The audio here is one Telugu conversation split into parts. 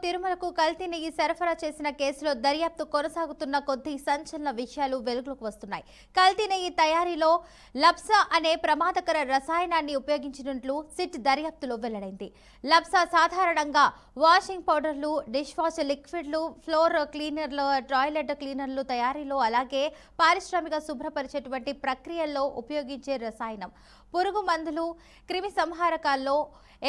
తిరుమలకు కల్తీ నెయ్యి సరఫరా చేసిన కేసులో దర్యాప్తు కొనసాగుతున్న కొద్ది సంచలన విషయాలు వెలుగులోకి వస్తున్నాయి. కల్తీ నెయ్యి తయారీలో లప్సా అనే ప్రమాదకర రసాయనాన్ని ఉపయోగించినట్లు సిట్ దర్యాప్తులో వెల్లడైంది. లప్సా సాధారణంగా వాషింగ్ పౌడర్లు, డిష్ వాష్ లిక్విడ్లు, ఫ్లోర్ క్లీనర్లు, టాయిలెట్ క్లీనర్లు తయారీలో అలాగే పారిశ్రామిక శుభ్రపరిచేటువంటి ప్రక్రియల్లో ఉపయోగించే రసాయనం. పురుగు మందులు, క్రిమి సంహారకాల్లో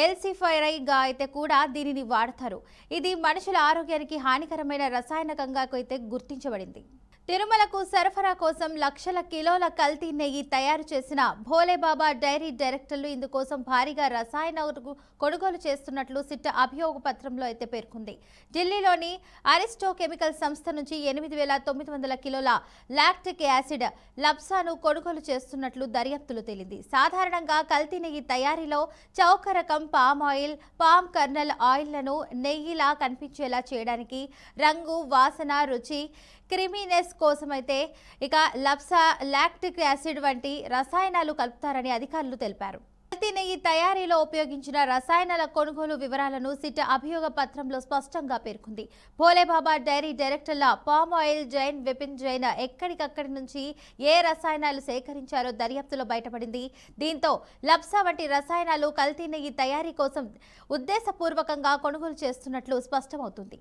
ఎల్సిఫైరైగా అయితే కూడా దీనిని వాడతారు. ఇది మనుషుల ఆరోగ్యానికి హానికరమైన రసాయనకంగా అయితే గుర్తించబడింది. తిరుమలకు సరఫరా కోసం లక్షల కిలోల కల్తీ నెయ్యి తయారు చేసిన భోలేబాబా డైరీ డైరెక్టర్లు ఇందుకోసం భారీగా రసాయన కొనుగోలు చేస్తున్నట్లు సిట్ అభియోగ పత్రంలో అయితే పేర్కొంది. ఢిల్లీలోని అరిస్టో కెమికల్ సంస్థ నుంచి 8,900 కిలోల లాక్టిక్ యాసిడ్ లప్సాను కొనుగోలు చేస్తున్నట్లు దర్యాప్తులో తేలింది. సాధారణంగా కల్తీ నెయ్యి తయారీలో చౌక రకం పామ్ ఆయిల్, పామ్ కర్నల్ ఆయిల్లను నెయ్యిలా కనిపించేలా చేయడానికి రంగు, వాసన, రుచి, క్రిమీనెస్ కోసమైతే ఇక లప్సా, లాక్టిక్ యాసిడ్ వంటి రసాయనాలు కలుపుతారని అధికారులు తెలిపారు. కల్తీ నెయ్యి తయారీలో ఉపయోగించిన రసాయనాల కొనుగోలు వివరాలను సిట్ అభియోగ పత్రంలో స్పష్టంగా పేర్కొంది. భోలేబాబా డైరీ డైరెక్టర్ల పామ్ ఆయిల్, జైన్, విపిన్ జైన్ ఎక్కడికక్కడి నుంచి ఏ రసాయనాలు సేకరించారో దర్యాప్తులో బయటపడింది. దీంతో లప్సా వంటి రసాయనాలు కల్తీ నెయ్యి తయారీ కోసం ఉద్దేశపూర్వకంగా కొనుగోలు చేస్తున్నట్లు స్పష్టమవుతుంది.